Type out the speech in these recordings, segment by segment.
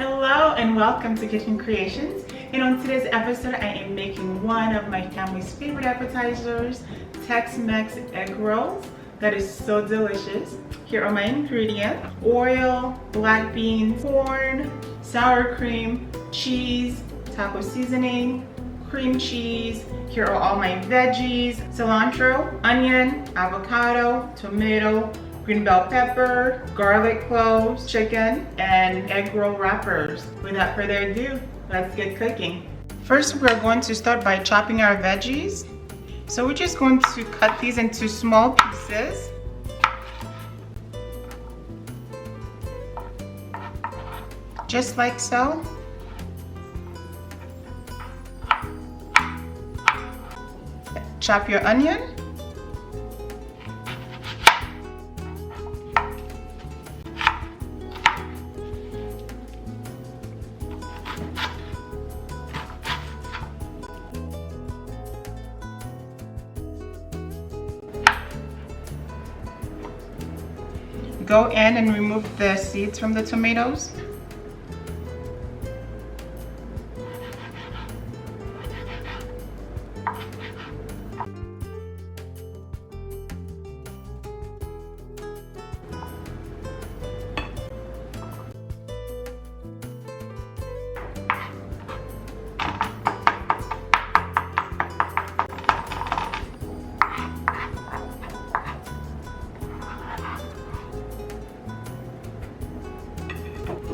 Hello and welcome to Kitchen Creations. And on today's episode, I am making one of my family's favorite appetizers, Tex Mex egg rolls. That is so delicious. Here are my ingredients: oil, black beans, corn, sour cream, cheese, taco seasoning, cream cheese. Here are all my veggies: cilantro, onion, avocado, tomato, green bell pepper, garlic cloves, chicken, and egg roll wrappers. Without further ado, let's get cooking. First, we're going to start by chopping our veggies. So we're just going to cut these into small pieces. Just like so. Chop your onion. Go in and remove the seeds from the tomatoes.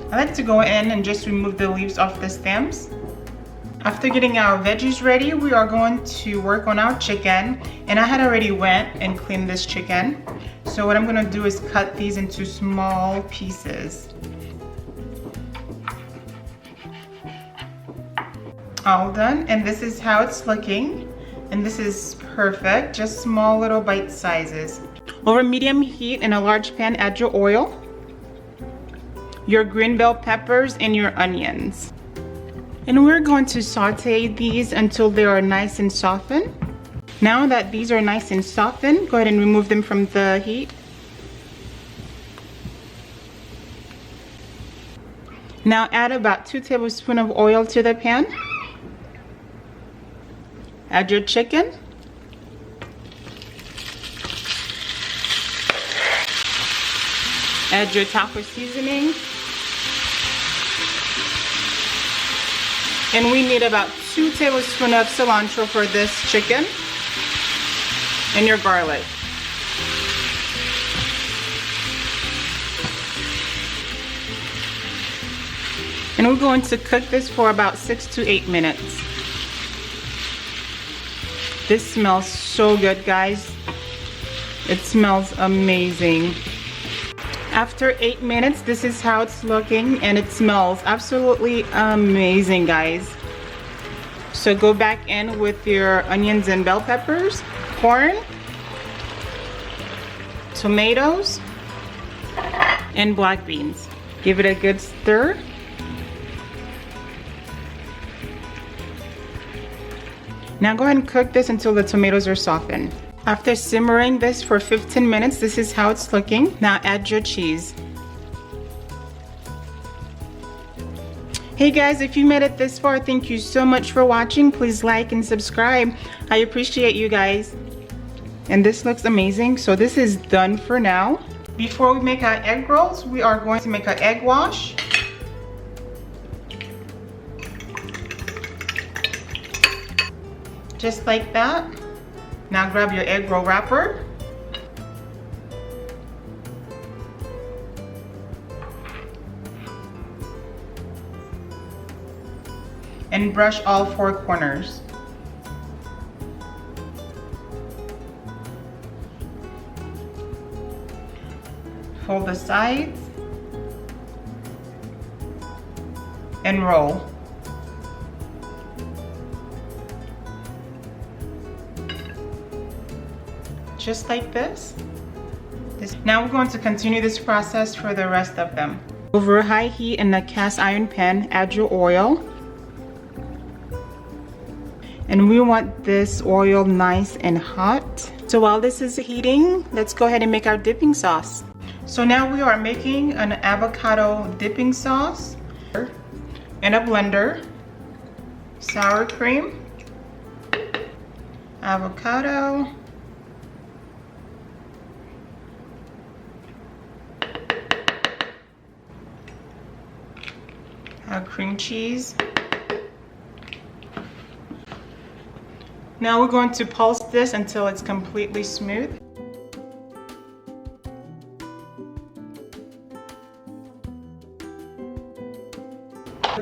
I like to go in and just remove the leaves off the stems. After getting our veggies ready, we are going to work on our chicken. And I had already went and cleaned this chicken. So what I'm gonna do is cut these into small pieces. All done, and this is how it's looking. And this is perfect, just small little bite sizes. Over medium heat in a large pan, add your oil, your green bell peppers, and your onions. And we're going to saute these until they are nice and softened. Now that these are nice and softened, go ahead and remove them from the heat. Now add about 2 tablespoons of oil to the pan. Add your chicken. Add your taco seasoning. And we need about 2 tablespoons of cilantro for this chicken. And your garlic. And we're going to cook this for about 6 to 8 minutes. This smells so good, guys. It smells amazing. After 8 minutes, this is how it's looking, and it smells absolutely amazing, guys. So go back in with your onions and bell peppers, corn, tomatoes, and black beans. Give it a good stir. Now go ahead and cook this until the tomatoes are softened. After simmering this for 15 minutes, this is how it's looking. Now add your cheese. Hey guys, if you made it this far, thank you so much for watching. Please like and subscribe. I appreciate you guys. And this looks amazing. So this is done for now. Before we make our egg rolls, we are going to make an egg wash. Just like that. Now grab your egg roll wrapper. And brush all 4 corners. Fold the sides. And roll. Just like this. Now we're going to continue this process for the rest of them. Over high heat in a cast iron pan, add your oil. And we want this oil nice and hot. So while this is heating, let's go ahead and make our dipping sauce. So now we are making an avocado dipping sauce. in a blender, sour cream, avocado, cream cheese. Now we're going to pulse this until it's completely smooth.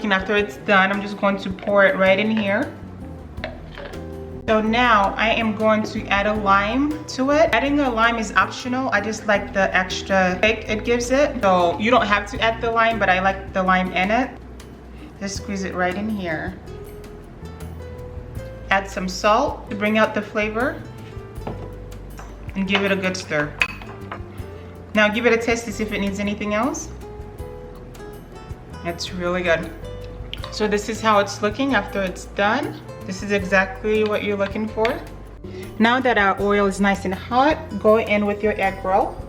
After it's done, I'm just going to pour it right in here. So now I am going to add a lime to it. Adding a lime is optional. I just like the extra kick it gives it. So you don't have to add the lime, but I like the lime in it. Just squeeze it right in here. Add some salt to bring out the flavor and give it a good stir. Now give it a taste to see if it needs anything else. It's really good. So this is how it's looking after it's done. This is exactly what you're looking for. Now that our oil is nice and hot, go in with your egg roll.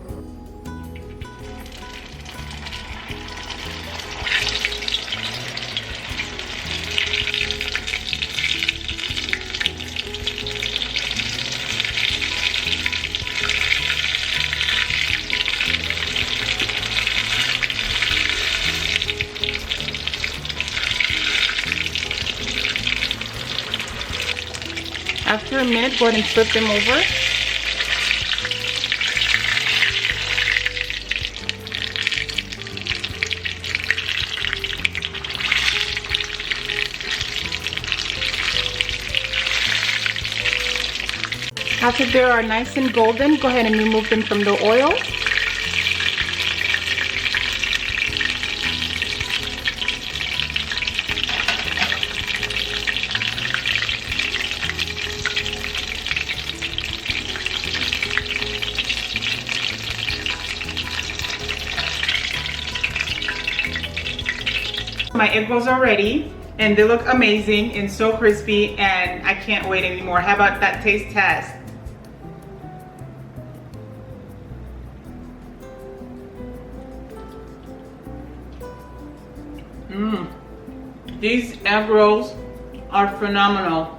After a minute, go ahead and flip them over. After they are nice and golden, go ahead and remove them from the oil. My egg rolls are ready and they look amazing and so crispy, and I can't wait anymore. How about that taste test? These egg rolls are phenomenal.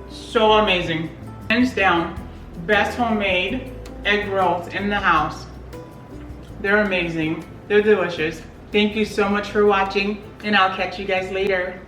So amazing. Hands down, best homemade egg rolls in the house. They're amazing. They're delicious. Thank you so much for watching, and I'll catch you guys later.